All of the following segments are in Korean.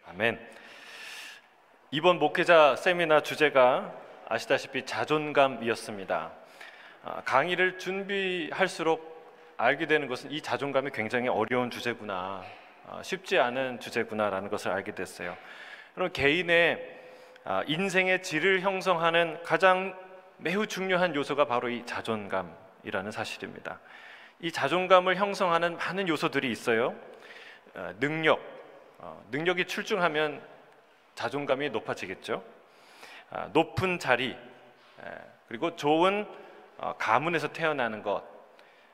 아멘. 이번 목회자 세미나 주제가 아시다시피 자존감이었습니다. 강의를 준비할수록 알게 되는 것은 이 자존감이 굉장히 어려운 주제구나, 쉽지 않은 주제구나라는 것을 알게 됐어요. 그럼 개인의 인생의 질을 형성하는 가장 매우 중요한 요소가 바로 이 자존감이라는 사실입니다. 이 자존감을 형성하는 많은 요소들이 있어요. 능력이 출중하면 자존감이 높아지겠죠. 높은 자리, 그리고 좋은 가문에서 태어나는 것,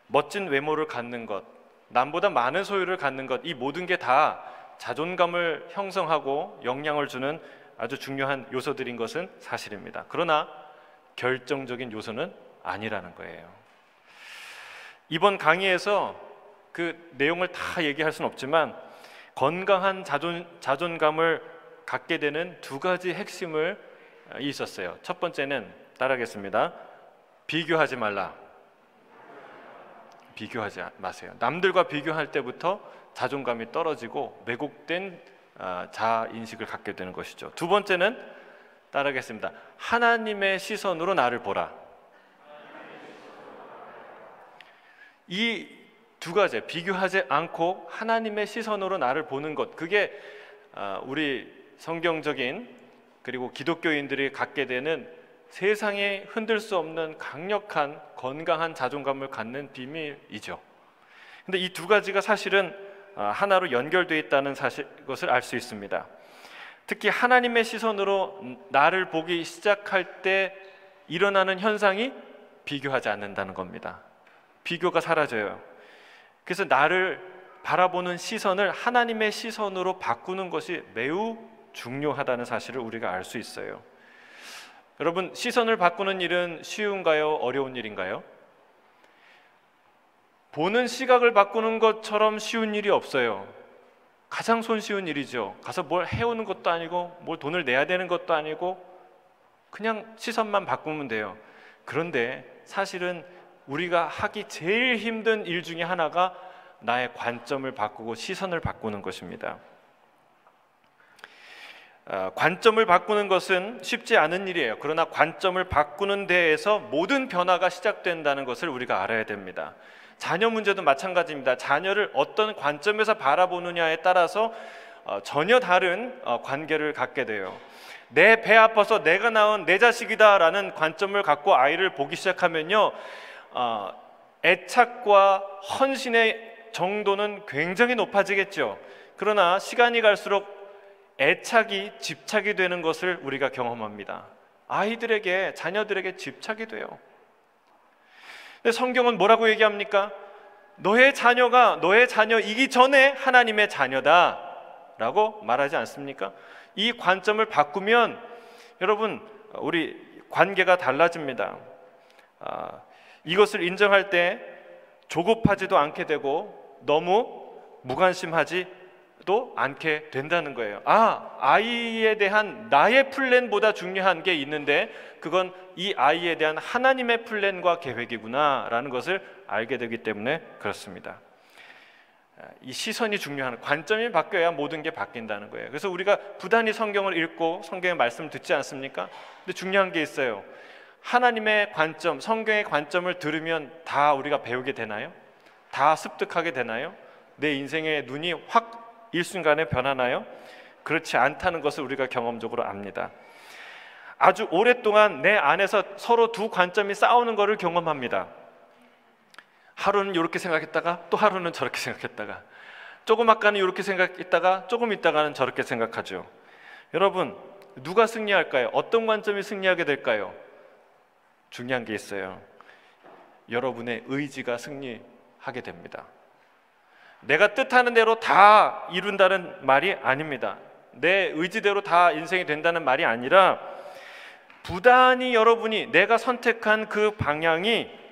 멋진 외모를 갖는 것, 남보다 많은 소유를 갖는 것, 이 모든 게 다 자존감을 형성하고 영향을 주는 아주 중요한 요소들인 것은 사실입니다. 그러나 결정적인 요소는 아니라는 거예요. 이번 강의에서 그 내용을 다 얘기할 수는 없지만 건강한 자존감을 갖게 되는 두 가지 핵심을 있었어요. 첫 번째는 따라하겠습니다. 비교하지 말라. 비교하지 마세요. 남들과 비교할 때부터 자존감이 떨어지고 왜곡된 자아인식을 갖게 되는 것이죠. 두 번째는 따라하겠습니다. 하나님의 시선으로 나를 보라. 이 두 가지, 비교하지 않고 하나님의 시선으로 나를 보는 것, 그게 우리 성경적인 그리고 기독교인들이 갖게 되는 세상에 흔들 수 없는 강력한 건강한 자존감을 갖는 비밀이죠. 근데 이 두 가지가 사실은 하나로 연결되어 있다는 것을 알 수 있습니다. 특히 하나님의 시선으로 나를 보기 시작할 때 일어나는 현상이 비교하지 않는다는 겁니다. 비교가 사라져요. 그래서 나를 바라보는 시선을 하나님의 시선으로 바꾸는 것이 매우 중요하다는 사실을 우리가 알 수 있어요. 여러분, 시선을 바꾸는 일은 쉬운가요? 어려운 일인가요? 보는 시각을 바꾸는 것처럼 쉬운 일이 없어요. 가장 손쉬운 일이죠. 가서 뭘 해오는 것도 아니고 뭘 돈을 내야 되는 것도 아니고 그냥 시선만 바꾸면 돼요. 그런데 사실은 우리가 하기 제일 힘든 일 중에 하나가 나의 관점을 바꾸고 시선을 바꾸는 것입니다. 관점을 바꾸는 것은 쉽지 않은 일이에요. 그러나 관점을 바꾸는 데에서 모든 변화가 시작된다는 것을 우리가 알아야 됩니다. 자녀 문제도 마찬가지입니다. 자녀를 어떤 관점에서 바라보느냐에 따라서 전혀 다른 관계를 갖게 돼요. 내 배 아파서 내가 낳은 내 자식이다 라는 관점을 갖고 아이를 보기 시작하면요, 애착과 헌신의 정도는 굉장히 높아지겠죠. 그러나 시간이 갈수록 애착이 집착이 되는 것을 우리가 경험합니다. 아이들에게, 자녀들에게 집착이 돼요. 근데 성경은 뭐라고 얘기합니까? 너의 자녀가 너의 자녀이기 전에 하나님의 자녀다 라고 말하지 않습니까? 이 관점을 바꾸면 여러분, 우리 관계가 달라집니다. 이것을 인정할 때 조급하지도 않게 되고 너무 무관심하지도 않게 된다는 거예요. 아이에 대한 나의 플랜보다 중요한 게 있는데 그건 이 아이에 대한 하나님의 플랜과 계획이구나 라는 것을 알게 되기 때문에 그렇습니다. 이 시선이 중요한, 관점이 바뀌어야 모든 게 바뀐다는 거예요. 그래서 우리가 부단히 성경을 읽고 성경의 말씀을 듣지 않습니까? 근데 중요한 게 있어요. 하나님의 관점, 성경의 관점을 들으면 다 우리가 배우게 되나요? 다 습득하게 되나요? 내 인생의 눈이 확 일순간에 변하나요? 그렇지 않다는 것을 우리가 경험적으로 압니다. 아주 오랫동안 내 안에서 서로 두 관점이 싸우는 것을 경험합니다. 하루는 이렇게 생각했다가 또 하루는 저렇게 생각했다가, 조금 아까는 이렇게 생각했다가 조금 있다가는 저렇게 생각하죠. 여러분, 누가 승리할까요? 어떤 관점이 승리하게 될까요? 중요한 게 있어요. 여러분의 의지가 승리하게 됩니다. 내가 뜻하는 대로 다 이룬다는 말이 아닙니다. 내 의지대로 다 인생이 된다는 말이 아니라 부단히 여러분이 내가 선택한 그 방향이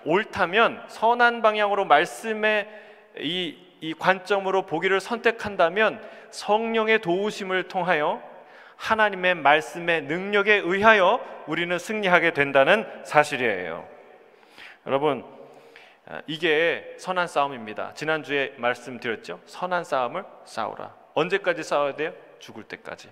옳다면, 선한 방향으로 말씀의 이 관점으로 보기를 선택한다면 성령의 도우심을 통하여 하나님의 말씀의 능력에 의하여 우리는 승리하게 된다는 사실이에요. 여러분, 이게 선한 싸움입니다. 지난주에 말씀드렸죠? 선한 싸움을 싸우라. 언제까지 싸워야 돼요? 죽을 때까지.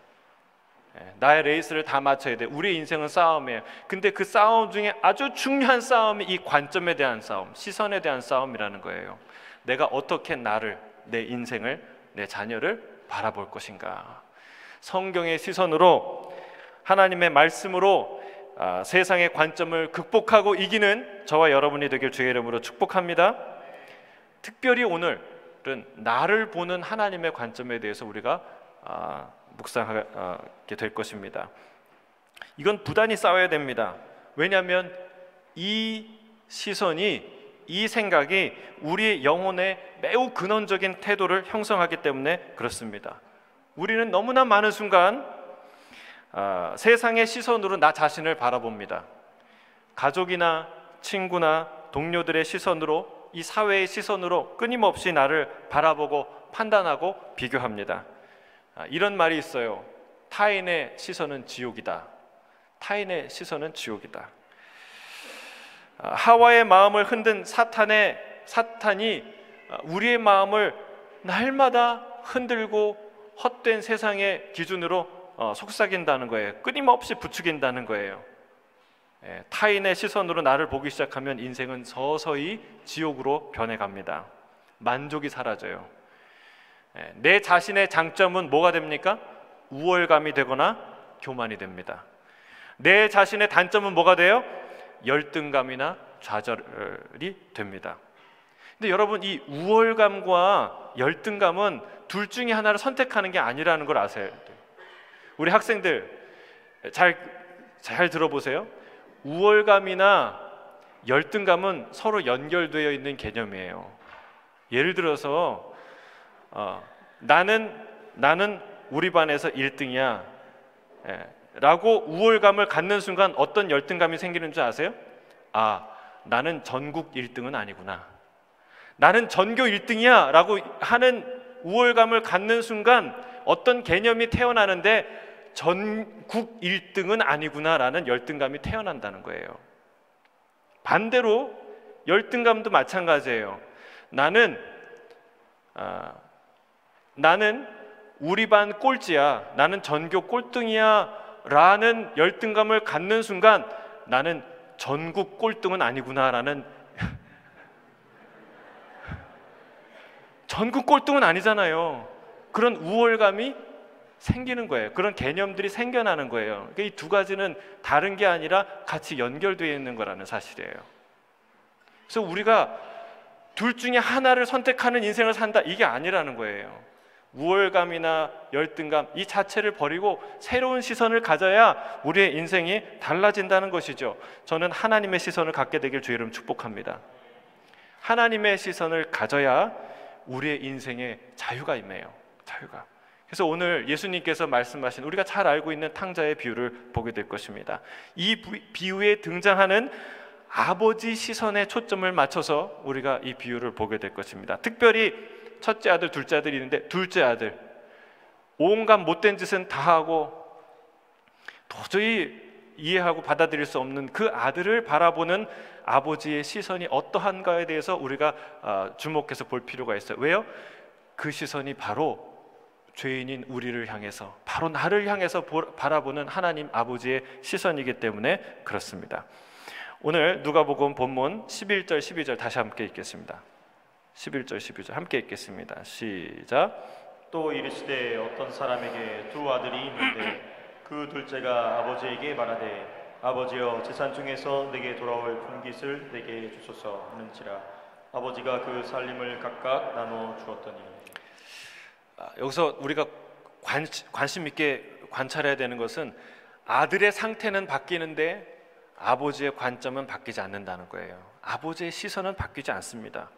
나의 레이스를 다 마쳐야 돼. 우리의 인생은 싸움이에요. 근데 그 싸움 중에 아주 중요한 싸움이 이 관점에 대한 싸움, 시선에 대한 싸움이라는 거예요. 내가 어떻게 나를, 내 인생을, 내 자녀를 바라볼 것인가. 성경의 시선으로, 하나님의 말씀으로 세상의 관점을 극복하고 이기는 저와 여러분이 되길 주의 이름으로 축복합니다. 특별히 오늘은 나를 보는 하나님의 관점에 대해서 우리가 묵상하게 될 것입니다. 이건 부단히 싸워야 됩니다. 왜냐하면 이 시선이, 이 생각이 우리의 영혼의 매우 근원적인 태도를 형성하기 때문에 그렇습니다. 우리는 너무나 많은 순간 세상의 시선으로 나 자신을 바라봅니다. 가족이나 친구나 동료들의 시선으로, 이 사회의 시선으로 끊임없이 나를 바라보고 판단하고 비교합니다. 이런 말이 있어요. 타인의 시선은 지옥이다. 타인의 시선은 지옥이다. 하와의 마음을 흔든 사탄이 우리의 마음을 날마다 흔들고 헛된 세상의 기준으로 속삭인다는 거예요. 끊임없이 부추긴다는 거예요. 타인의 시선으로 나를 보기 시작하면 인생은 서서히 지옥으로 변해갑니다. 만족이 사라져요. 내 자신의 장점은 뭐가 됩니까? 우월감이 되거나 교만이 됩니다. 내 자신의 단점은 뭐가 돼요? 열등감이나 좌절이 됩니다. 근데 여러분, 이 우월감과 열등감은 둘 중에 하나를 선택하는 게 아니라는 걸 아세요? 우리 학생들 잘 들어보세요. 우월감이나 열등감은 서로 연결되어 있는 개념이에요. 예를 들어서 나는 우리 반에서 1등이야 라고 우월감을 갖는 순간 어떤 열등감이 생기는 줄 아세요? 나는 전국 1등은 아니구나, 나는 전교 1등이야 라고 하는 우월감을 갖는 순간 어떤 개념이 태어나는데 전국 1등은 아니구나 라는 열등감이 태어난다는 거예요. 반대로 열등감도 마찬가지예요. 나는 우리 반 꼴찌야, 나는 전교 꼴등이야 라는 열등감을 갖는 순간 나는 전국 꼴등은 아니구나 라는 전국 꼴등은 아니잖아요. 그런 우월감이 생기는 거예요. 그런 개념들이 생겨나는 거예요. 그러니까 이 두 가지는 다른 게 아니라 같이 연결되어 있는 거라는 사실이에요. 그래서 우리가 둘 중에 하나를 선택하는 인생을 산다, 이게 아니라는 거예요. 우월감이나 열등감 이 자체를 버리고 새로운 시선을 가져야 우리의 인생이 달라진다는 것이죠. 저는 하나님의 시선을 갖게 되길 주의 이름 축복합니다. 하나님의 시선을 가져야 우리의 인생에 자유가 임해요. 자유가. 그래서 오늘 예수님께서 말씀하신 우리가 잘 알고 있는 탕자의 비유를 보게 될 것입니다. 이 비유에 등장하는 아버지 시선에 초점을 맞춰서 우리가 이 비유를 보게 될 것입니다. 특별히 첫째 아들, 둘째 아들이 있는데 둘째 아들, 온갖 못된 짓은 다 하고 도저히 이해하고 받아들일 수 없는 그 아들을 바라보는 아버지의 시선이 어떠한가에 대해서 우리가 주목해서 볼 필요가 있어요. 왜요? 그 시선이 바로 죄인인 우리를 향해서, 바로 나를 향해서 바라보는 하나님 아버지의 시선이기 때문에 그렇습니다. 오늘 누가복음 본문 11절 12절 다시 함께 읽겠습니다. 11절 12절 함께 읽겠습니다. 시작. 또 이르시되 어떤 사람에게 두 아들이 있는데 그 둘째가 아버지에게 말하되 아버지여 재산 중에서 내게 돌아올 분깃을 내게 주소서 하는지라 아버지가 그 살림을 각각 나눠 주었더니. 여기서 우리가 관심 있게 관찰해야 되는 것은 아들의 상태는 바뀌는데 아버지의 관점은 바뀌지 않는다는 거예요. 아버지의 시선은 바뀌지 않습니다.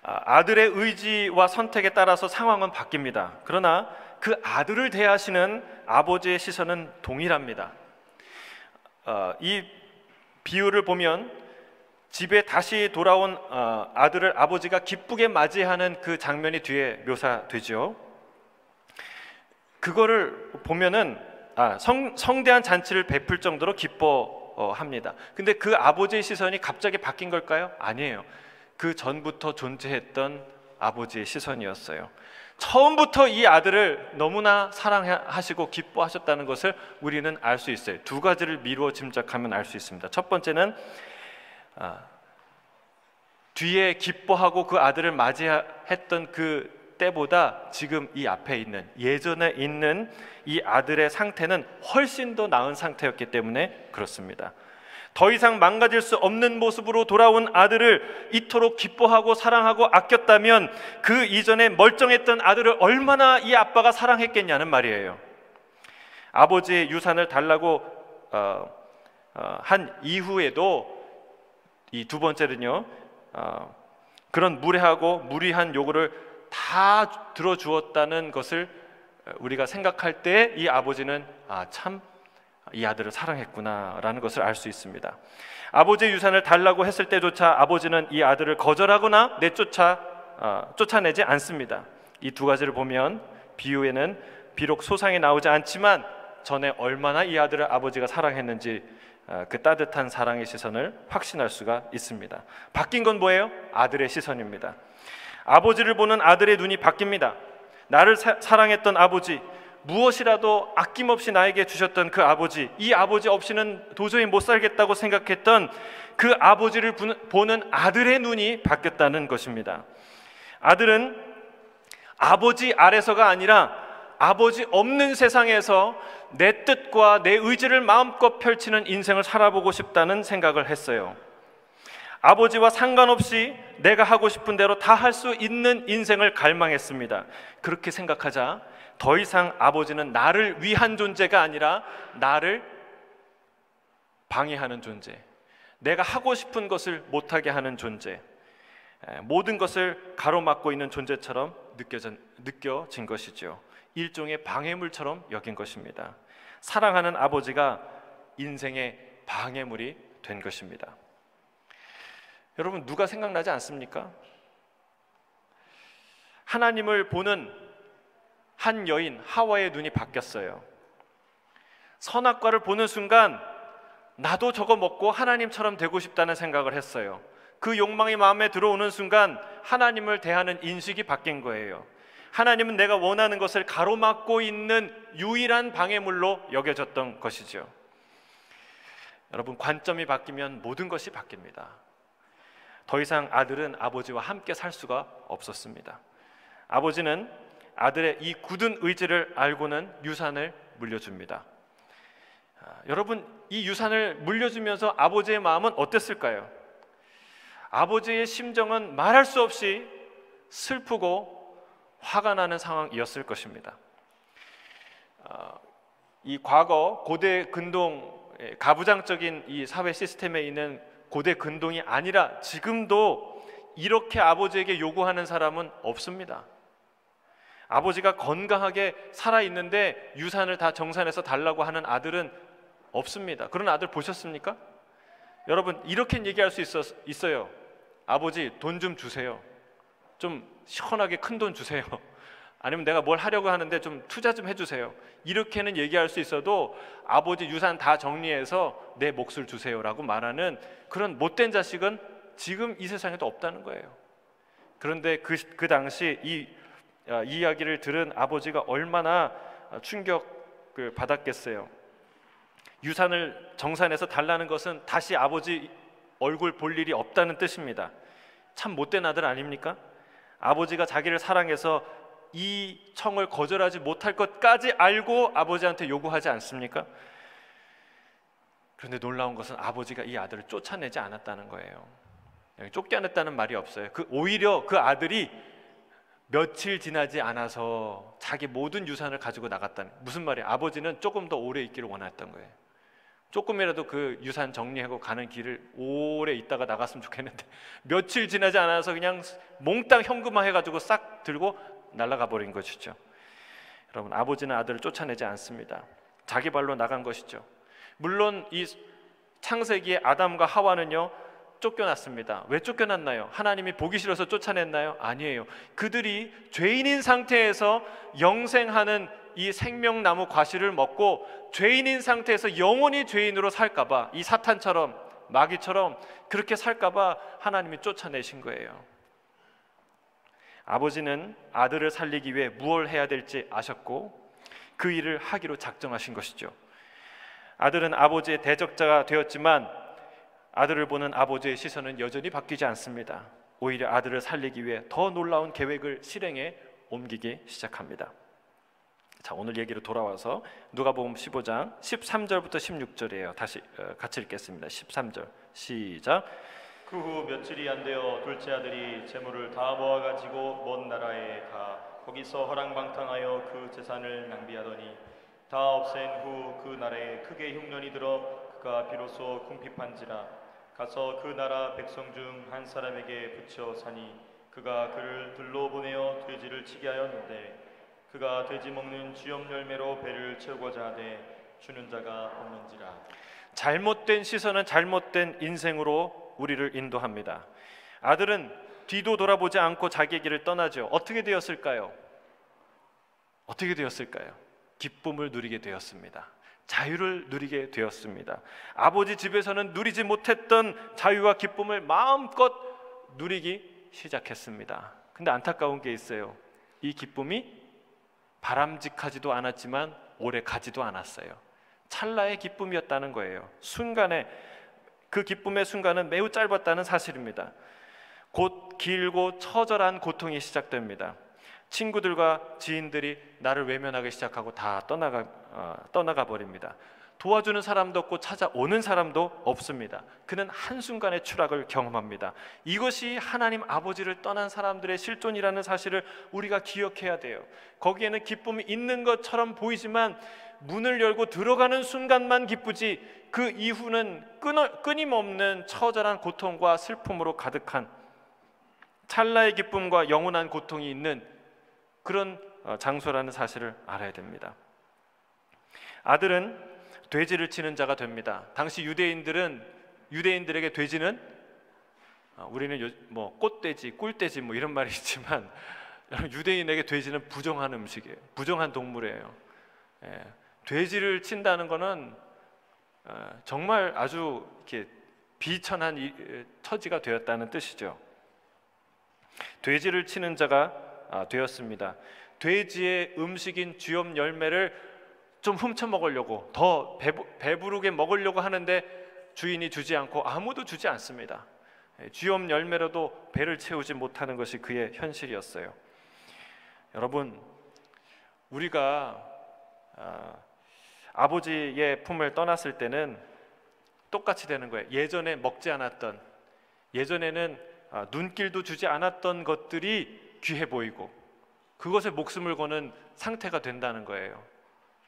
아들의 의지와 선택에 따라서 상황은 바뀝니다. 그러나 그 아들을 대하시는 아버지의 시선은 동일합니다. 이 비유를 보면 집에 다시 돌아온 아들을 아버지가 기쁘게 맞이하는 그 장면이 뒤에 묘사되죠. 그거를 보면은 성대한 잔치를 베풀 정도로 기뻐합니다. 근데 그 아버지의 시선이 갑자기 바뀐 걸까요? 아니에요. 그 전부터 존재했던 아버지의 시선이었어요. 처음부터 이 아들을 너무나 사랑하시고 기뻐하셨다는 것을 우리는 알 수 있어요. 두 가지를 미루어 짐작하면 알 수 있습니다. 첫 번째는 뒤에 기뻐하고 그 아들을 맞이했던 그 때보다 지금 이 앞에 있는, 예전에 있는 이 아들의 상태는 훨씬 더 나은 상태였기 때문에 그렇습니다. 더 이상 망가질 수 없는 모습으로 돌아온 아들을 이토록 기뻐하고 사랑하고 아꼈다면 그 이전에 멀쩡했던 아들을 얼마나 이 아빠가 사랑했겠냐는 말이에요. 아버지의 유산을 달라고 한 이후에도 이 두 번째는요, 그런 무례하고 무리한 요구를 다 들어주었다는 것을 우리가 생각할 때 이 아버지는 참 이 아들을 사랑했구나라는 것을 알 수 있습니다. 아버지의 유산을 달라고 했을 때조차 아버지는 이 아들을 거절하거나 쫓아내지 않습니다. 이 두 가지를 보면 비유에는 비록 소상이 나오지 않지만 전에 얼마나 이 아들을 아버지가 사랑했는지 그 따뜻한 사랑의 시선을 확신할 수가 있습니다. 바뀐 건 뭐예요? 아들의 시선입니다. 아버지를 보는 아들의 눈이 바뀝니다. 나를 사랑했던 아버지, 무엇이라도 아낌없이 나에게 주셨던 그 아버지, 이 아버지 없이는 도저히 못 살겠다고 생각했던 그 아버지를 보는 아들의 눈이 바뀌었다는 것입니다. 아들은 아버지 아래서가 아니라 아버지 없는 세상에서 내 뜻과 내 의지를 마음껏 펼치는 인생을 살아보고 싶다는 생각을 했어요. 아버지와 상관없이 내가 하고 싶은 대로 다 할 수 있는 인생을 갈망했습니다. 그렇게 생각하자 더 이상 아버지는 나를 위한 존재가 아니라 나를 방해하는 존재, 내가 하고 싶은 것을 못하게 하는 존재, 모든 것을 가로막고 있는 존재처럼 느껴진 것이죠. 일종의 방해물처럼 여긴 것입니다. 사랑하는 아버지가 인생의 방해물이 된 것입니다. 여러분, 누가 생각나지 않습니까? 하나님을 보는 한 여인 하와의 눈이 바뀌었어요. 선악과를 보는 순간 나도 저거 먹고 하나님처럼 되고 싶다는 생각을 했어요. 그 욕망이 마음에 들어오는 순간 하나님을 대하는 인식이 바뀐 거예요. 하나님은 내가 원하는 것을 가로막고 있는 유일한 방해물로 여겨졌던 것이죠. 여러분, 관점이 바뀌면 모든 것이 바뀝니다. 더 이상 아들은 아버지와 함께 살 수가 없었습니다. 아버지는 아들의 이 굳은 의지를 알고는 유산을 물려줍니다. 여러분, 이 유산을 물려주면서 아버지의 마음은 어땠을까요? 아버지의 심정은 말할 수 없이 슬프고 화가 나는 상황이었을 것입니다. 이 과거 고대 근동, 가부장적인 이 사회 시스템에 있는 고대 근동이 아니라 지금도 이렇게 아버지에게 요구하는 사람은 없습니다. 아버지가 건강하게 살아있는데 유산을 다 정산해서 달라고 하는 아들은 없습니다. 그런 아들 보셨습니까? 여러분, 이렇게 얘기할 수 있어요. 아버지, 돈 좀 주세요. 좀 시원하게 큰 돈 주세요. 아니면 내가 뭘 하려고 하는데 좀 투자 좀 해주세요. 이렇게는 얘기할 수 있어도 아버지 유산 다 정리해서 내 몫을 주세요라고 말하는 그런 못된 자식은 지금 이 세상에도 없다는 거예요. 그런데 그 당시 이 이야기를 들은 아버지가 얼마나 충격을 받았겠어요. 유산을 정산해서 달라는 것은 다시 아버지 얼굴 볼 일이 없다는 뜻입니다. 참 못된 아들 아닙니까? 아버지가 자기를 사랑해서 이 청을 거절하지 못할 것까지 알고 아버지한테 요구하지 않습니까? 그런데 놀라운 것은 아버지가 이 아들을 쫓아내지 않았다는 거예요. 여기 쫓겨냈다는 말이 없어요. 오히려 그 아들이 며칠 지나지 않아서 자기 모든 유산을 가지고 나갔다는, 무슨 말이에요? 아버지는 조금 더 오래 있기를 원했던 거예요. 조금이라도 그 유산 정리하고 가는 길을 오래 있다가 나갔으면 좋겠는데 며칠 지나지 않아서 그냥 몽땅 현금화 해가지고 싹 들고 날아가 버린 것이죠. 여러분, 아버지는 아들을 쫓아내지 않습니다. 자기 발로 나간 것이죠. 물론 이 창세기의 아담과 하와는요, 쫓겨났습니다. 왜 쫓겨났나요? 하나님이 보기 싫어서 쫓아냈나요? 아니에요. 그들이 죄인인 상태에서 영생하는 이 생명나무 과실을 먹고 죄인인 상태에서 영원히 죄인으로 살까봐, 이 사탄처럼 마귀처럼 그렇게 살까봐 하나님이 쫓아내신 거예요. 아버지는 아들을 살리기 위해 무엇을 해야 될지 아셨고 그 일을 하기로 작정하신 것이죠. 아들은 아버지의 대적자가 되었지만 아들을 보는 아버지의 시선은 여전히 바뀌지 않습니다. 오히려 아들을 살리기 위해 더 놀라운 계획을 실행에 옮기기 시작합니다. 자, 오늘 얘기로 돌아와서 누가복음 15장 13절부터 16절이에요. 다시 같이 읽겠습니다. 13절 시작. 그 후 며칠이 안 되어 둘째 아들이 재물을 다 모아가지고 먼 나라에 가 거기서 허랑방탕하여 그 재산을 낭비하더니 다 없앤 후 그 나라에 크게 흉년이 들어 그가 비로소 궁핍한지라 가서 그 나라 백성 중 한 사람에게 붙여 사니 그가 그를 들로 보내어 돼지를 치게 하였는데 그가 돼지 먹는 쥐염 열매로 배를 채우고자 하되 주는 자가 없는지라. 잘못된 시선은 잘못된 인생으로 우리를 인도합니다. 아들은 뒤도 돌아보지 않고 자기의 길을 떠나죠. 어떻게 되었을까요? 어떻게 되었을까요? 기쁨을 누리게 되었습니다. 자유를 누리게 되었습니다. 아버지 집에서는 누리지 못했던 자유와 기쁨을 마음껏 누리기 시작했습니다. 근데 안타까운 게 있어요. 이 기쁨이 바람직하지도 않았지만 오래 가지도 않았어요. 찰나의 기쁨이었다는 거예요. 순간에 그 기쁨의 순간은 매우 짧았다는 사실입니다. 곧 길고 처절한 고통이 시작됩니다. 친구들과 지인들이 나를 외면하기 시작하고 다 떠나가 버립니다. 도와주는 사람도 없고 찾아오는 사람도 없습니다. 그는 한순간의 추락을 경험합니다. 이것이 하나님 아버지를 떠난 사람들의 실존이라는 사실을 우리가 기억해야 돼요. 거기에는 기쁨이 있는 것처럼 보이지만 문을 열고 들어가는 순간만 기쁘지 그 이후는 끊임없는 처절한 고통과 슬픔으로 가득한 찰나의 기쁨과 영원한 고통이 있는 그런 장소라는 사실을 알아야 됩니다. 아들은 돼지를 치는 자가 됩니다. 당시 유대인들에게 돼지는 우리는 뭐 꽃돼지, 꿀돼지 뭐 이런 말이 있지만 유대인에게 돼지는 부정한 음식이에요. 부정한 동물이에요. 돼지를 친다는 것은 정말 아주 이렇게 비천한 처지가 되었다는 뜻이죠. 돼지를 치는 자가 되었습니다. 돼지의 음식인 쥐염 열매를 좀 훔쳐 먹으려고 더 배부르게 먹으려고 하는데 주인이 주지 않고 아무도 주지 않습니다. 쥐염 열매로도 배를 채우지 못하는 것이 그의 현실이었어요. 여러분, 우리가 아버지의 품을 떠났을 때는 똑같이 되는 거예요. 예전에 먹지 않았던, 예전에는 눈길도 주지 않았던 것들이 귀해 보이고 그것에 목숨을 거는 상태가 된다는 거예요.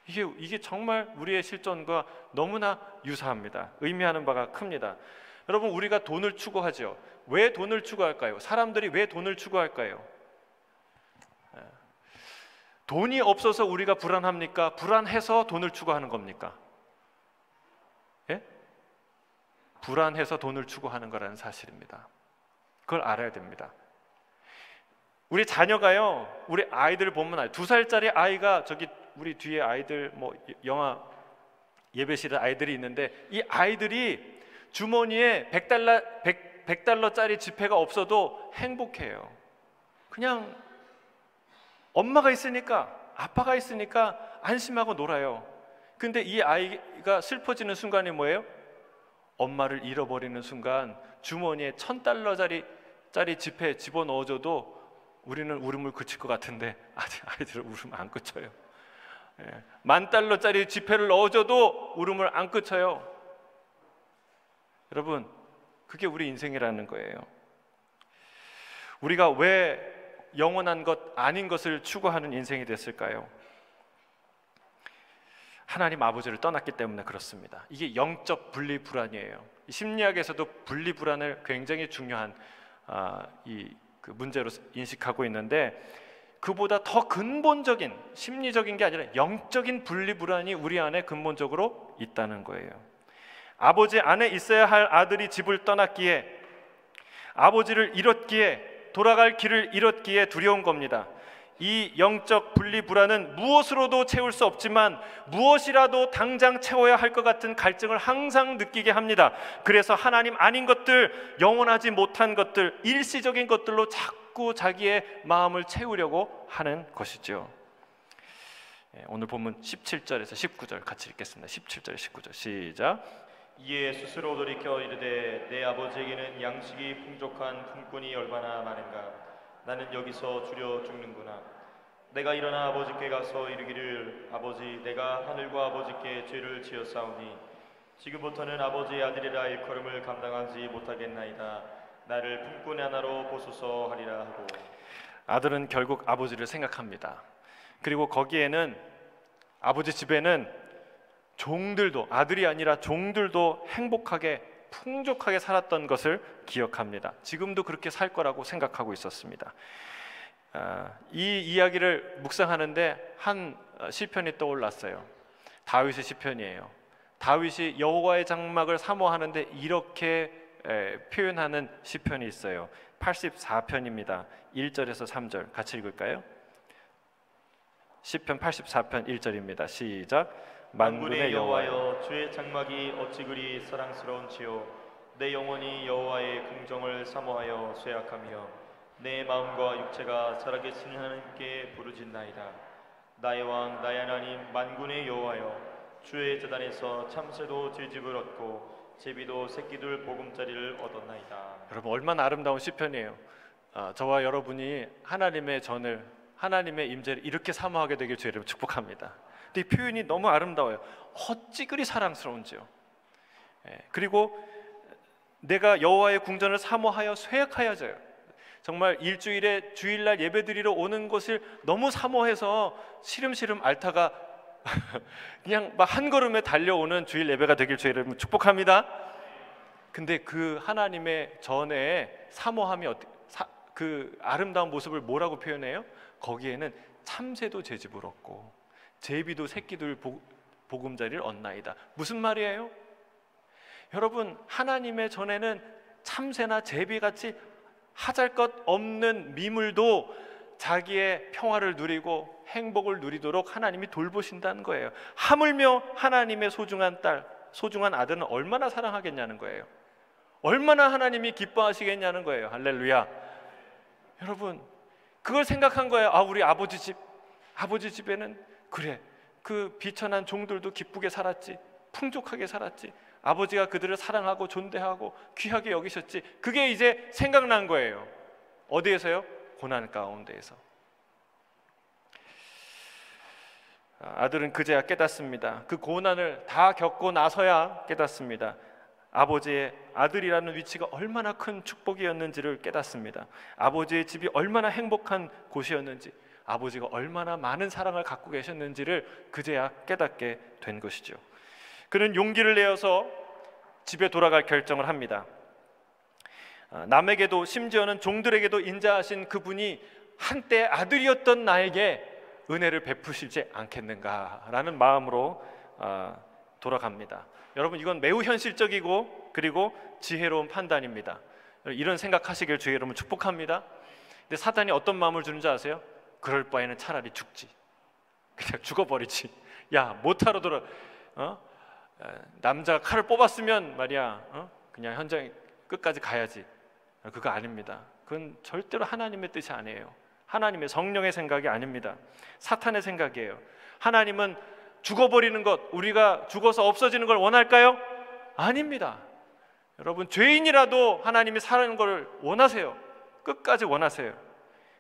이게 정말 우리의 실존과 너무나 유사합니다. 의미하는 바가 큽니다. 여러분, 우리가 돈을 추구하죠. 왜 돈을 추구할까요? 사람들이 왜 돈을 추구할까요? 돈이 없어서 우리가 불안합니까? 불안해서 돈을 추구하는 겁니까? 예? 불안해서 돈을 추구하는 거라는 사실입니다. 그걸 알아야 됩니다. 우리 자녀가요, 우리 아이들을 보면 2살짜리 아이가 저기 우리 뒤에 아이들 뭐 영화 예배실에 아이들이 있는데 이 아이들이 주머니에 100달러짜리 지폐가 없어도 행복해요. 그냥 엄마가 있으니까, 아빠가 있으니까 안심하고 놀아요. 근데 이 아이가 슬퍼지는 순간이 뭐예요? 엄마를 잃어버리는 순간 주머니에 1000달러짜리 지폐 집어넣어줘도 우리는 울음을 그칠 것 같은데 아이들은 울음 안 그쳐요. 10,000달러짜리 지폐를 넣어줘도 울음을 안 그쳐요. 여러분, 그게 우리 인생이라는 거예요. 우리가 왜 영원한 것 아닌 것을 추구하는 인생이 됐을까요? 하나님 아버지를 떠났기 때문에 그렇습니다. 이게 영적 분리불안이에요. 심리학에서도 분리불안을 굉장히 중요한 그 문제로 인식하고 있는데 그보다 더 근본적인 심리적인 게 아니라 영적인 분리불안이 우리 안에 근본적으로 있다는 거예요. 아버지 안에 있어야 할 아들이 집을 떠났기에, 아버지를 잃었기에, 돌아갈 길을 잃었기에 두려운 겁니다. 이 영적 분리불안은 무엇으로도 채울 수 없지만 무엇이라도 당장 채워야 할 것 같은 갈증을 항상 느끼게 합니다. 그래서 하나님 아닌 것들, 영원하지 못한 것들, 일시적인 것들로 자꾸 자꾸 자기의 마음을 채우려고 하는 것이죠. 오늘 본문 17절에서 19절 같이 읽겠습니다. 17절 19절 시작. 이에 스스로 돌이켜 이르되 내 아버지에게는 양식이 풍족한 품꾼이 얼마나 많은가. 나는 여기서 줄여 죽는구나. 내가 일어나 아버지께 가서 이르기를 아버지 내가 하늘과 아버지께 죄를 지었사오니 지금부터는 아버지의 아들이라 일컬음을 감당하지 못하겠나이다. 나를 품꾼 하나로 보소서 하리라 하고. 아들은 결국 아버지를 생각합니다. 그리고 거기에는 아버지 집에는 종들도, 아들이 아니라 종들도 행복하게 풍족하게 살았던 것을 기억합니다. 지금도 그렇게 살 거라고 생각하고 있었습니다. 이 이야기를 묵상하는데 한 시편이 떠올랐어요. 다윗의 시편이에요. 다윗이 여호와의 장막을 사모하는데 이렇게 표현하는 시편이 있어요. 84편입니다. 1절에서 3절 같이 읽을까요? 시편 84편 1절입니다. 시작. 만군의 여호와여 주의 장막이 어찌 그리 사랑스러운지요. 내 영혼이 여호와의 궁정을 사모하여 쇠약하며 내 마음과 육체가 살아계신 하나님께 부르짖나이다. 나의 왕 나의 하나님 만군의 여호와여 주의 제단에서 참새도 질집을 얻고 제비도 새끼들 보금자리를 얻었나이다. 여러분 얼마나 아름다운 시편이에요. 저와 여러분이 하나님의 전을, 하나님의 임재를 이렇게 사모하게 되길 주의 이름으로 축복합니다. 근데 이 표현이 너무 아름다워요. 어찌 그리 사랑스러운지요. 그리고 내가 여호와의 궁전을 사모하여 쇠약하여져요. 정말 일주일에 주일날 예배드리러 오는 것을 너무 사모해서 시름시름 앓다가 그냥 막 한 걸음에 달려오는 주일 예배가 되길 주의 이름으로 축복합니다. 근데 그 하나님의 전에 사모함이 그 아름다운 모습을 뭐라고 표현해요? 거기에는 참새도 제 집을 얻고 제비도 새끼들 보금자리를 얻나이다. 무슨 말이에요? 여러분 하나님의 전에는 참새나 제비같이 하잘것없는 미물도 자기의 평화를 누리고 행복을 누리도록 하나님이 돌보신다는 거예요. 하물며 하나님의 소중한 딸, 소중한 아들은 얼마나 사랑하겠냐는 거예요. 얼마나 하나님이 기뻐하시겠냐는 거예요. 할렐루야. 여러분 그걸 생각한 거예요. 우리 아버지 집에는 그래 그 비천한 종들도 기쁘게 살았지, 풍족하게 살았지, 아버지가 그들을 사랑하고 존대하고 귀하게 여기셨지. 그게 이제 생각난 거예요. 어디에서요? 고난 가운데에서. 아들은 그제야 깨닫습니다. 그 고난을 다 겪고 나서야 깨닫습니다. 아버지의 아들이라는 위치가 얼마나 큰 축복이었는지를 깨닫습니다. 아버지의 집이 얼마나 행복한 곳이었는지, 아버지가 얼마나 많은 사랑을 갖고 계셨는지를 그제야 깨닫게 된 것이죠. 그는 용기를 내어서 집에 돌아갈 결정을 합니다. 남에게도 심지어는 종들에게도 인자하신 그분이 한때 아들이었던 나에게 은혜를 베푸시지 않겠는가라는 마음으로 돌아갑니다. 여러분 이건 매우 현실적이고 그리고 지혜로운 판단입니다. 이런 생각하시길 주의 이름으로 축복합니다. 근데 사단이 어떤 마음을 주는지 아세요? 그럴 바에는 차라리 죽지, 그냥 죽어버리지. 야 못하러 돌아 남자가 칼을 뽑았으면 말이야 그냥 현장 끝까지 가야지. 그거 아닙니다. 그건 절대로 하나님의 뜻이 아니에요. 하나님의 성령의 생각이 아닙니다. 사탄의 생각이에요. 하나님은 죽어버리는 것, 우리가 죽어서 없어지는 걸 원할까요? 아닙니다. 여러분 죄인이라도 하나님이 사는 걸 원하세요. 끝까지 원하세요.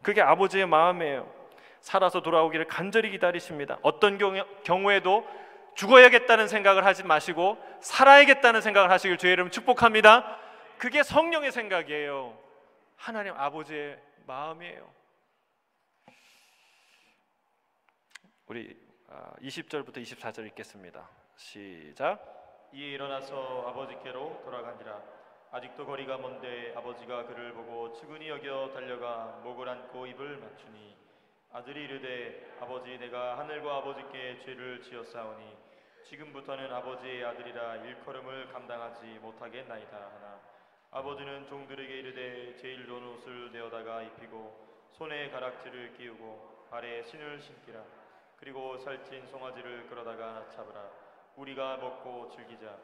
그게 아버지의 마음이에요. 살아서 돌아오기를 간절히 기다리십니다. 어떤 경우에도 죽어야겠다는 생각을 하지 마시고 살아야겠다는 생각을 하시길 주의 이름 축복합니다. 그게 성령의 생각이에요. 하나님 아버지의 마음이에요. 우리 20절부터 24절 읽겠습니다. 시작. 이에 일어나서 아버지께로 돌아가니라. 아직도 거리가 먼데 아버지가 그를 보고 측은히 여겨 달려가 목을 안고 입을 맞추니 아들이 이르되 아버지 내가 하늘과 아버지께 죄를 지었사오니 지금부터는 아버지의 아들이라 일컬음을 감당하지 못하겠나이다 하나 아버지는 종들에게 이르되 제일 좋은 옷을 내어다가 입히고 손에 가락지를 끼우고 발에 신을 신기라. 그리고 살찐 송아지를 끌어다가 잡으라. 우리가 먹고 즐기자.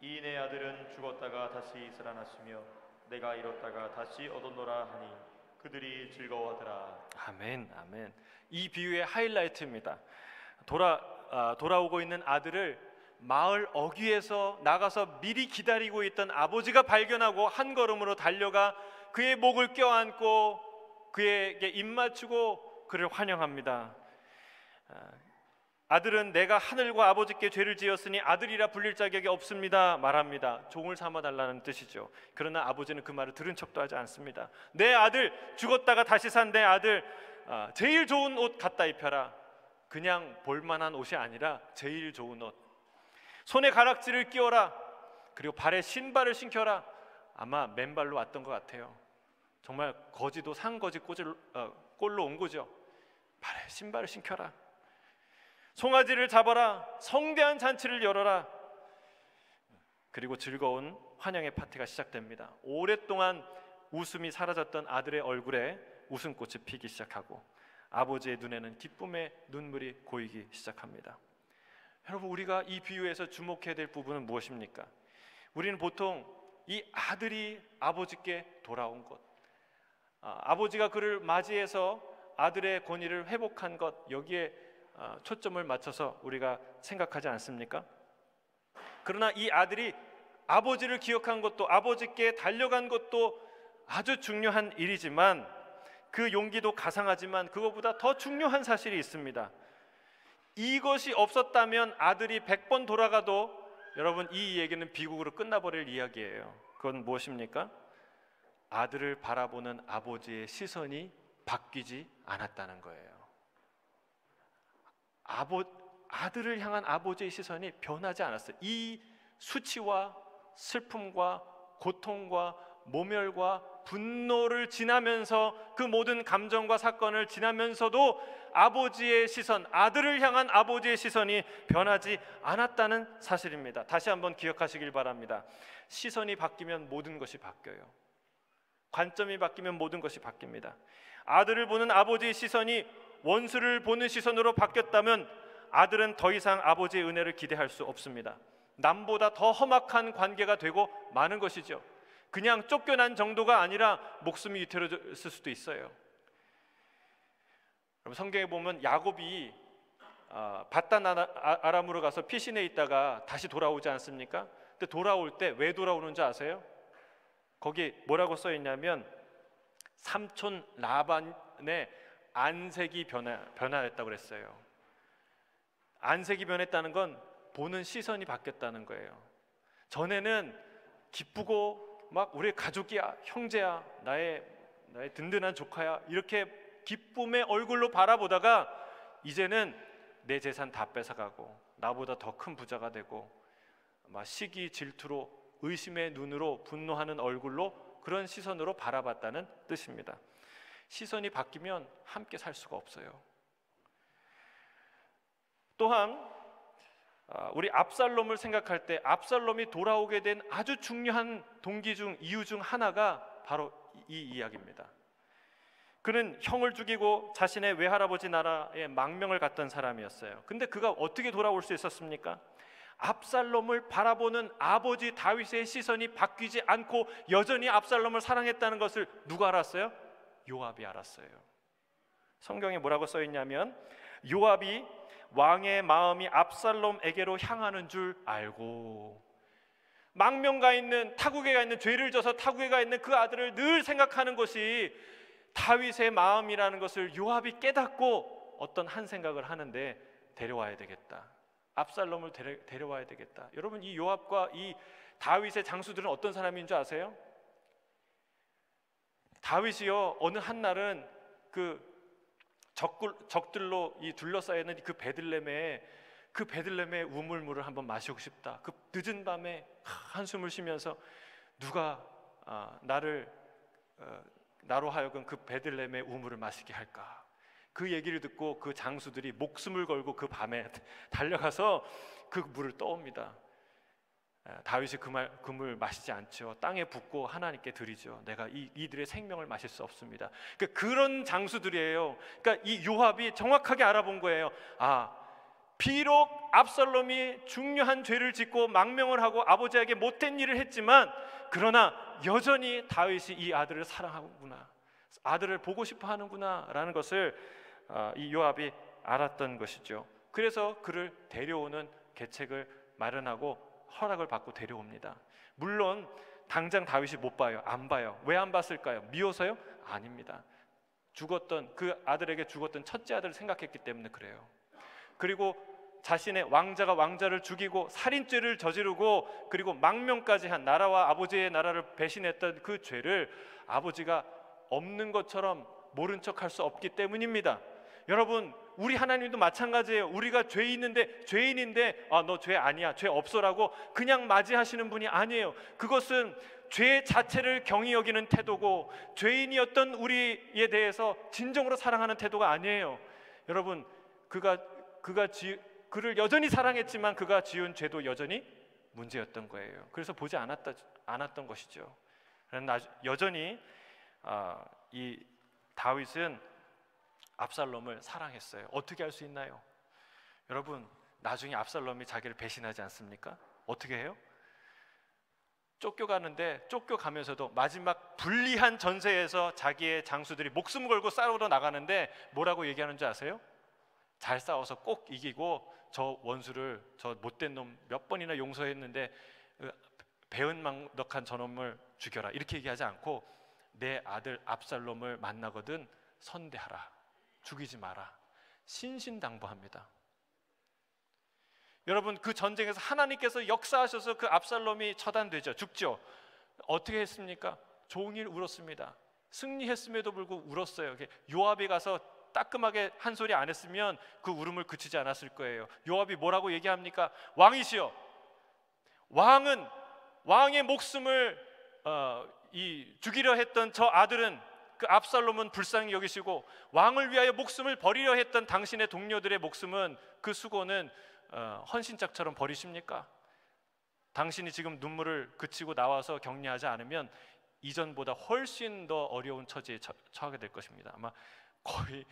이 내 아들은 죽었다가 다시 살아났으며 내가 잃었다가 다시 얻었노라 하니 그들이 즐거워하더라. 아멘, 아멘. 이 비유의 하이라이트입니다. 돌아오고 있는 아들을 마을 어귀에서 나가서 미리 기다리고 있던 아버지가 발견하고 한 걸음으로 달려가 그의 목을 껴안고 그에게 입 맞추고 그를 환영합니다. 아들은 내가 하늘과 아버지께 죄를 지었으니 아들이라 불릴 자격이 없습니다 말합니다. 종을 삼아달라는 뜻이죠. 그러나 아버지는 그 말을 들은 척도 하지 않습니다. 내 아들, 죽었다가 다시 산 내 아들, 제일 좋은 옷 갖다 입혀라. 그냥 볼만한 옷이 아니라 제일 좋은 옷. 손에 가락지를 끼워라. 그리고 발에 신발을 신겨라. 아마 맨발로 왔던 것 같아요. 정말 거지도 산거지 꼴로 온 거죠. 발에 신발을 신겨라. 송아지를 잡아라. 성대한 잔치를 열어라. 그리고 즐거운 환영의 파티가 시작됩니다. 오랫동안 웃음이 사라졌던 아들의 얼굴에 웃음꽃이 피기 시작하고 아버지의 눈에는 기쁨의 눈물이 고이기 시작합니다. 여러분, 우리가 이 비유에서 주목해야 될 부분은 무엇입니까? 우리는 보통 이 아들이 아버지께 돌아온 것, 아버지가 그를 맞이해서 아들의 권위를 회복한 것, 여기에 초점을 맞춰서 우리가 생각하지 않습니까? 그러나 이 아들이 아버지를 기억한 것도, 아버지께 달려간 것도 아주 중요한 일이지만, 그 용기도 가상하지만 그것보다 더 중요한 사실이 있습니다. 이것이 없었다면 아들이 100번 돌아가도, 여러분, 이 얘기는 비극으로 끝나버릴 이야기예요. 그건 무엇입니까? 아들을 바라보는 아버지의 시선이 바뀌지 않았다는 거예요. 아들을 향한 아버지의 시선이 변하지 않았어요. 이 수치와 슬픔과 고통과 모멸과 분노를 지나면서, 그 모든 감정과 사건을 지나면서도 아버지의 시선, 아들을 향한 아버지의 시선이 변하지 않았다는 사실입니다. 다시 한번 기억하시길 바랍니다. 시선이 바뀌면 모든 것이 바뀌어요. 관점이 바뀌면 모든 것이 바뀝니다. 아들을 보는 아버지의 시선이 원수를 보는 시선으로 바뀌었다면 아들은 더 이상 아버지의 은혜를 기대할 수 없습니다. 남보다 더 험악한 관계가 되고 마는 것이죠. 그냥 쫓겨난 정도가 아니라 목숨이 위태로졌을 수도 있어요. 성경에 보면 야곱이 바단 아람으로 가서 피신해 있다가 다시 돌아오지 않습니까? 근데 돌아올 때 왜 돌아오는지 아세요? 거기 뭐라고 써 있냐면 삼촌 라반의 안색이 변화했다고 그랬어요. 안색이 변했다는 건 보는 시선이 바뀌었다는 거예요. 전에는 기쁘고 막 우리 가족이야, 형제야, 나의 든든한 조카야, 이렇게 기쁨의 얼굴로 바라보다가 이제는 내 재산 다 뺏어가고 나보다 더 큰 부자가 되고 막 시기, 질투로, 의심의 눈으로, 분노하는 얼굴로, 그런 시선으로 바라봤다는 뜻입니다. 시선이 바뀌면 함께 살 수가 없어요. 또한 우리 압살롬을 생각할 때 압살롬이 돌아오게 된 아주 중요한 이유 중 하나가 바로 이 이야기입니다. 그는 형을 죽이고 자신의 외할아버지 나라에 망명을 갔던 사람이었어요. 근데 그가 어떻게 돌아올 수 있었습니까? 압살롬을 바라보는 아버지 다윗의 시선이 바뀌지 않고 여전히 압살롬을 사랑했다는 것을 누가 알았어요? 요압이 알았어요. 성경에 뭐라고 써 있냐면, 요압이 왕의 마음이 압살롬에게로 향하는 줄 알고, 망명 가 있는, 타국에 가 있는, 죄를 져서 타국에 가 있는 그 아들을 늘 생각하는 것이 다윗의 마음이라는 것을 요압이 깨닫고 어떤 한 생각을 하는데, 데려와야 되겠다, 압살롬을 데려와야 되겠다. 여러분, 이 요압과 이 다윗의 장수들은 어떤 사람인 줄 아세요? 다윗이요, 어느 한날은 그 적들로 이 둘러싸여 있는 그 베들레헴의 우물물을 한번 마시고 싶다. 그 늦은 밤에 한숨을 쉬면서 누가 나로 하여금 그 베들레헴의 우물을 마시게 할까? 그 얘기를 듣고 그 장수들이 목숨을 걸고 그 밤에 달려가서 그 물을 떠옵니다. 다윗이 그 물 마시지 않죠. 땅에 붓고 하나님께 드리죠. 내가 이들의 생명을 마실 수 없습니다. 그런 장수들이에요. 그러니까 이 요압이 정확하게 알아본 거예요. 비록 압살롬이 중요한 죄를 짓고 망명을 하고 아버지에게 못된 일을 했지만, 그러나 여전히 다윗이 이 아들을 사랑하구나. 아들을 보고 싶어 하는구나라는 것을 이 요압이 알았던 것이죠. 그래서 그를 데려오는 계책을 마련하고 허락을 받고 데려옵니다. 물론 당장 다윗이 못 봐요. 안 봐요. 왜 안 봤을까요? 미워서요? 아닙니다. 죽었던 그 아들에게 죽었던 첫째 아들을 생각했기 때문에 그래요. 그리고 자신의 왕자가 왕자를 죽이고 살인죄를 저지르고 그리고 망명까지 한, 나라와 아버지의 나라를 배신했던 그 죄를 아버지가 없는 것처럼 모른 척할 수 없기 때문입니다. 여러분, 우리 하나님도 마찬가지예요. 우리가 죄인인데 너 죄 아니야, 죄 없어라고 그냥 맞이하시는 분이 아니에요. 그것은 죄 자체를 경히 여기는 태도고 죄인이었던 우리에 대해서 진정으로 사랑하는 태도가 아니에요. 여러분, 그를 여전히 사랑했지만 그가 지은 죄도 여전히 문제였던 거예요. 그래서 보지 않았던 것이죠. 여전히 이 다윗은 압살롬을 사랑했어요. 어떻게 할 수 있나요? 여러분, 나중에 압살롬이 자기를 배신하지 않습니까? 어떻게 해요? 쫓겨가는데 쫓겨가면서도 마지막 불리한 전세에서 자기의 장수들이 목숨 걸고 싸우러 나가는데 뭐라고 얘기하는 줄 아세요? 잘 싸워서 꼭 이기고 저 원수를, 저 못된 놈 몇 번이나 용서했는데 배은망덕한 저놈을 죽여라, 이렇게 얘기하지 않고 내 아들 압살롬을 만나거든 선대하라, 죽이지 마라, 신신당부합니다. 여러분, 그 전쟁에서 하나님께서 역사하셔서 그 압살롬이 처단되죠. 죽죠. 어떻게 했습니까? 종일 울었습니다. 승리했음에도 불구하고 울었어요. 요압이 가서 따끔하게 한 소리 안 했으면 그 울음을 그치지 않았을 거예요. 요압이 뭐라고 얘기합니까? 왕이시여, 왕의 목숨을 죽이려 했던 저 아들은, 그 압살롬은 불쌍히 여기시고 왕을 위하여 목숨을 버리려 했던 당신의 동료들의 목숨은, 그 수고는 헌신짝처럼 버리십니까? 당신이 지금 눈물을 그치고 나와서 격려하지 않으면 이전보다 훨씬 더 어려운 처지에 처하게 될 것입니다. 아마 거의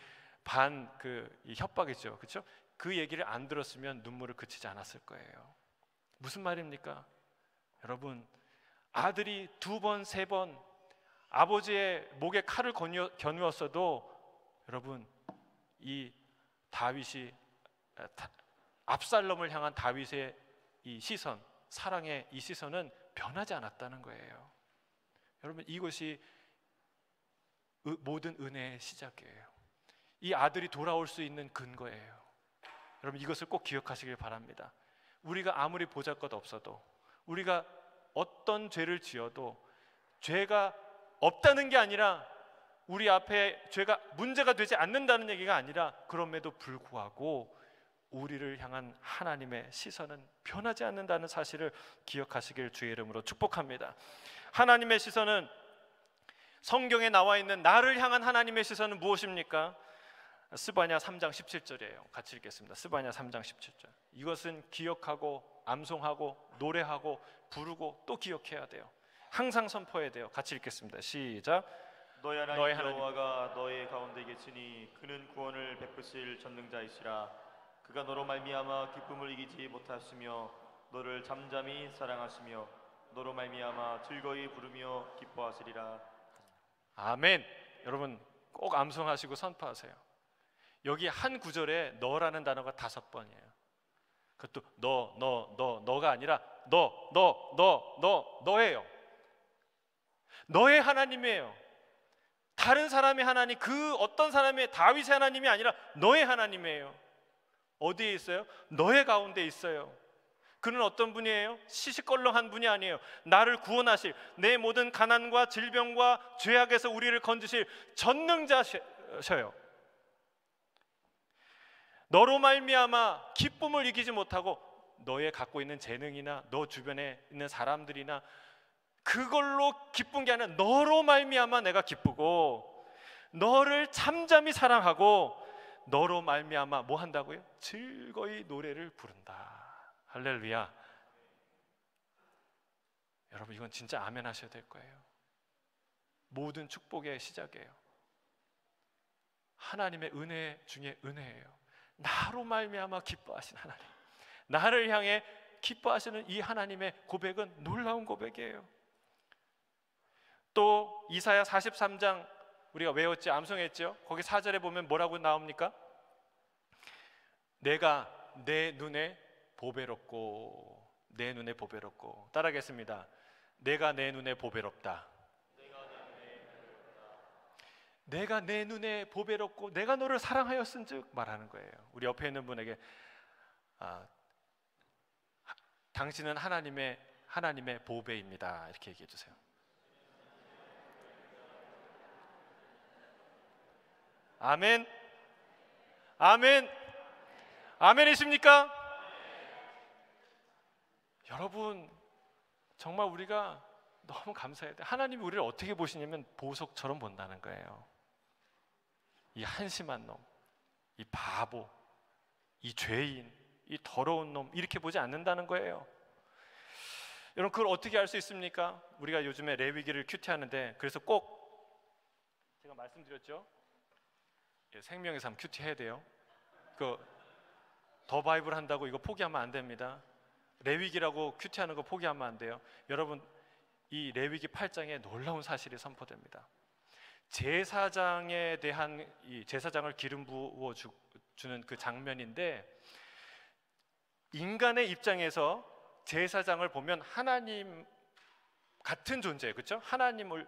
이 협박이죠, 그렇죠? 그 얘기를 안 들었으면 눈물을 그치지 않았을 거예요. 무슨 말입니까? 여러분, 아들이 2번, 3번 아버지의 목에 칼을 겨누었어도 여러분, 이 다윗이 압살롬을 향한 다윗의 이 시선, 사랑의 이 시선은 변하지 않았다는 거예요. 여러분, 이것이 모든 은혜의 시작이에요. 이 아들이 돌아올 수 있는 근거예요. 여러분, 이것을 꼭 기억하시길 바랍니다. 우리가 아무리 보잘것 없어도, 우리가 어떤 죄를 지어도 죄가 없다는 게 아니라, 우리 앞에 죄가 문제가 되지 않는다는 얘기가 아니라, 그럼에도 불구하고 우리를 향한 하나님의 시선은 변하지 않는다는 사실을 기억하시길 주의 이름으로 축복합니다. 하나님의 시선은, 성경에 나와 있는 나를 향한 하나님의 시선은 무엇입니까? 스바냐 3장 17절이에요. 같이 읽겠습니다. 스바냐 3장 17절. 이것은 기억하고 암송하고 노래하고 부르고 또 기억해야 돼요. 항상 선포해야 돼요. 같이 읽겠습니다. 시작. 너희 하나님 여호와가 너희 가운데 계시니 그는 구원을 베푸실 전능자이시라. 그가 너로 말미암아 기쁨을 이기지 못하시며 너를 잠잠히 사랑하시며 너로 말미암아 즐거이 부르며 기뻐하시리라. 아멘. 여러분, 꼭 암송하시고 선포하세요. 여기 한 구절에 너라는 단어가 5번이에요. 그것도 너가 아니라 너예요. 너의 하나님이에요. 다른 사람의 하나님, 그 어떤 사람의, 다윗의 하나님이 아니라 너의 하나님이에요. 어디에 있어요? 너의 가운데 있어요. 그는 어떤 분이에요? 시시껄렁한 분이 아니에요. 나를 구원하실, 내 모든 가난과 질병과 죄악에서 우리를 건지실 전능자셔요. 너로 말미암아 기쁨을 이기지 못하고 너의 갖고 있는 재능이나 너 주변에 있는 사람들이나 그걸로 기쁜 게 아니라 너로 말미암아 내가 기쁘고 너를 잠잠히 사랑하고 너로 말미암아 뭐 한다고요? 즐거이 노래를 부른다. 할렐루야. 여러분, 이건 진짜 아멘 하셔야 될 거예요. 모든 축복의 시작이에요. 하나님의 은혜 중에 은혜예요. 나로 말미암아 기뻐하신 하나님, 나를 향해 기뻐하시는 이 하나님의 고백은 놀라운 고백이에요. 또 이사야 43장 우리가 외웠지, 암송했죠. 거기 4절에 보면 뭐라고 나옵니까? 내가 내 눈에 보배롭고, 내 눈에 보배롭고. 따라하겠습니다. 내가 내 눈에 보배롭다. 내가 내 눈에 보배롭고 내가 너를 사랑하였은즉 말하는 거예요. 우리 옆에 있는 분에게 당신은 하나님의 보배입니다. 이렇게 얘기해 주세요. 아멘. 아멘. 아멘이십니까? 여러분, 정말 우리가 너무 감사해야 돼. 하나님이 우리를 어떻게 보시냐면 보석처럼 본다는 거예요. 이 한심한 놈, 이 바보, 이 죄인, 이 더러운 놈, 이렇게 보지 않는다는 거예요. 여러분, 그걸 어떻게 알 수 있습니까? 우리가 요즘에 레위기를 큐티하는데, 그래서 꼭 제가 말씀드렸죠. 생명의 삶 큐티해야 돼요. 더 바이블 한다고 이거 포기하면 안 됩니다. 레위기라고 큐티하는 거 포기하면 안 돼요. 여러분, 이 레위기 8장에 놀라운 사실이 선포됩니다. 제사장에 대한, 이 제사장을 기름 부어 주는 그 장면인데, 인간의 입장에서 제사장을 보면 하나님 같은 존재, 그렇죠? 하나님을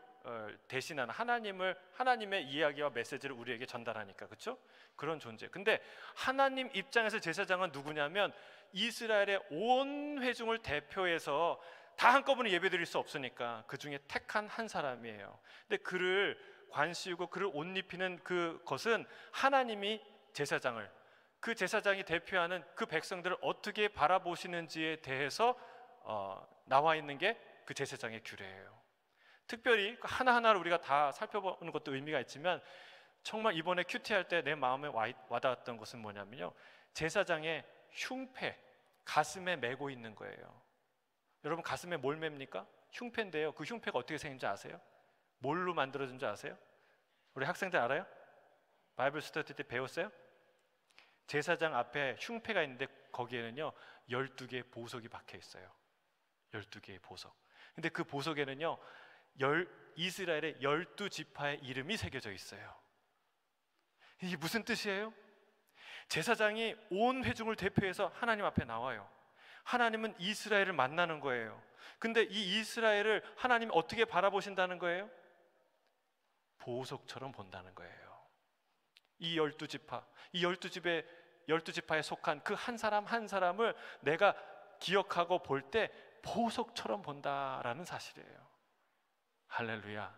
대신하는, 하나님의 이야기와 메시지를 우리에게 전달하니까, 그렇죠? 그런 존재. 근데 하나님 입장에서 제사장은 누구냐면 이스라엘의 온 회중을 대표해서 다 한꺼번에 예배드릴 수 없으니까 그 중에 택한 한 사람이에요. 근데 그를 관씌우고 그를 옷 입히는 그것은 하나님이 제사장을, 그 제사장이 대표하는 그 백성들을 어떻게 바라보시는지에 대해서 나와 있는 게 그 제사장의 규례예요. 특별히 하나하나를 우리가 다 살펴보는 것도 의미가 있지만, 정말 이번에 큐티할 때 내 마음에 와닿았던 것은 뭐냐면요, 제사장의 흉패, 가슴에 메고 있는 거예요. 여러분, 가슴에 뭘 맵니까? 흉패인데요. 그 흉패가 어떻게 생긴지 아세요? 뭘로 만들어진지 아세요? 우리 학생들 알아요? 바이블 스터디 때 배웠어요? 제사장 앞에 흉패가 있는데 거기에는요 12개의 보석이 박혀 있어요. 12개의 보석. 근데 그 보석에는요 이스라엘의 12지파의 이름이 새겨져 있어요. 이게 무슨 뜻이에요? 제사장이 온 회중을 대표해서 하나님 앞에 나와요. 하나님은 이스라엘을 만나는 거예요. 근데 이 이스라엘을 하나님이 어떻게 바라보신다는 거예요? 보석처럼 본다는 거예요. 이 12지파, 이 12지파에 속한 그 한 사람 한 사람을 내가 기억하고 볼 때 보석처럼 본다라는 사실이에요. 할렐루야.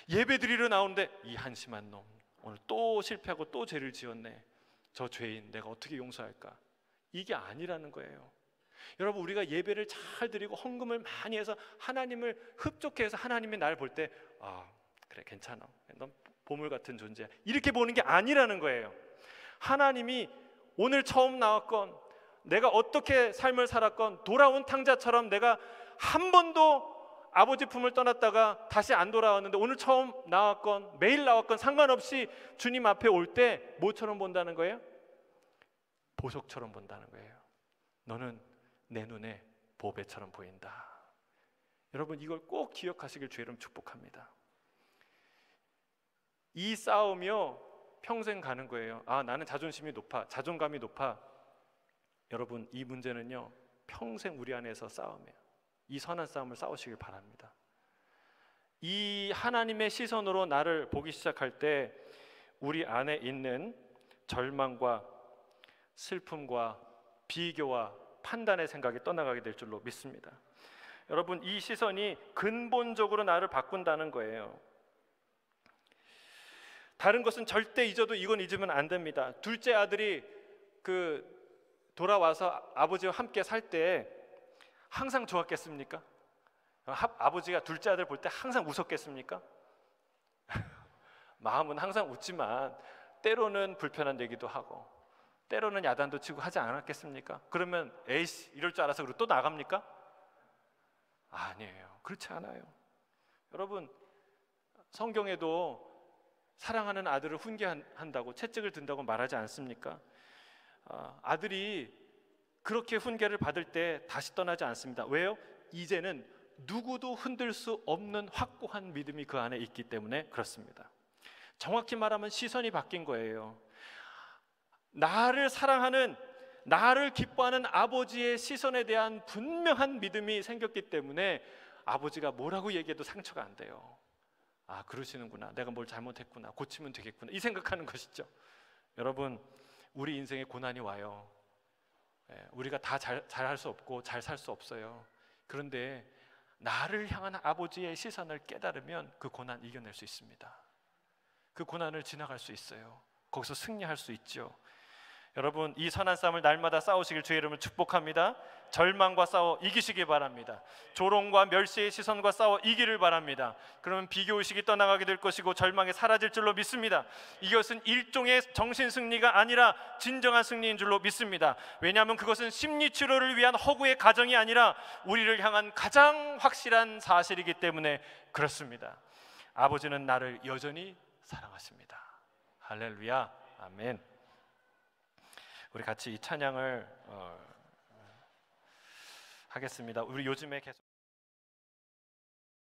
예배드리러 나오는데 이 한심한 놈, 오늘 또 실패하고 또 죄를 지었네. 저 죄인 내가 어떻게 용서할까? 이게 아니라는 거예요. 여러분, 우리가 예배를 잘 드리고 헌금을 많이 해서 하나님을 흡족해 해서 하나님이 나를 볼 때 그래, 괜찮아, 넌 보물 같은 존재야, 이렇게 보는 게 아니라는 거예요. 하나님이 오늘 처음 나왔건 내가 어떻게 삶을 살았건 돌아온 탕자처럼 내가 한 번도 아버지 품을 떠났다가 다시 안 돌아왔는데 오늘 처음 나왔건 매일 나왔건 상관없이 주님 앞에 올 때 뭐처럼 본다는 거예요? 보석처럼 본다는 거예요. 너는 내 눈에 보배처럼 보인다. 여러분, 이걸 꼭 기억하시길 주의 이름 축복합니다. 이 싸움이요 평생 가는 거예요. 나는 자존심이 높아, 자존감이 높아. 여러분, 이 문제는요 평생 우리 안에서 싸움이에요. 이 선한 싸움을 싸우시길 바랍니다. 이 하나님의 시선으로 나를 보기 시작할 때 우리 안에 있는 절망과 슬픔과 비교와 판단의 생각이 떠나가게 될 줄로 믿습니다. 여러분, 이 시선이 근본적으로 나를 바꾼다는 거예요. 다른 것은 절대 잊어도 이건 잊으면 안 됩니다. 둘째 아들이 돌아와서 아버지와 함께 살 때 항상 좋았겠습니까? 아버지가 둘째 아들 볼 때 항상 웃었겠습니까? 마음은 항상 웃지만 때로는 불편한 얘기도 하고 때로는 야단도 치고 하지 않았겠습니까? 그러면 에이씨 이럴 줄 알아서 그리고 또 나갑니까? 아니에요. 그렇지 않아요. 여러분, 성경에도 사랑하는 아들을 훈계한다고, 채찍을 든다고 말하지 않습니까? 아들이 그렇게 훈계를 받을 때 다시 떠나지 않습니다. 왜요? 이제는 누구도 흔들 수 없는 확고한 믿음이 그 안에 있기 때문에 그렇습니다. 정확히 말하면 시선이 바뀐 거예요. 나를 사랑하는, 나를 기뻐하는 아버지의 시선에 대한 분명한 믿음이 생겼기 때문에 아버지가 뭐라고 얘기해도 상처가 안 돼요. 아, 그러시는구나, 내가 뭘 잘못했구나, 고치면 되겠구나, 이 생각하는 것이죠. 여러분, 우리 인생에 고난이 와요. 우리가 다 잘할 수 없고 잘 살 수 없어요. 그런데 나를 향한 아버지의 시선을 깨달으면 그 고난 이겨낼 수 있습니다. 그 고난을 지나갈 수 있어요. 거기서 승리할 수 있죠. 여러분, 이 선한 싸움을 날마다 싸우시길 주의 이름으로 축복합니다. 절망과 싸워 이기시기 바랍니다. 조롱과 멸시의 시선과 싸워 이기를 바랍니다. 그러면 비교의식이 떠나가게 될 것이고 절망이 사라질 줄로 믿습니다. 이것은 일종의 정신승리가 아니라 진정한 승리인 줄로 믿습니다. 왜냐하면 그것은 심리치료를 위한 허구의 가정이 아니라 우리를 향한 가장 확실한 사실이기 때문에 그렇습니다. 아버지는 나를 여전히 사랑하십니다. 할렐루야, 아멘. 우리 같이 이 찬양을 하겠습니다. 우리 요즘에 계속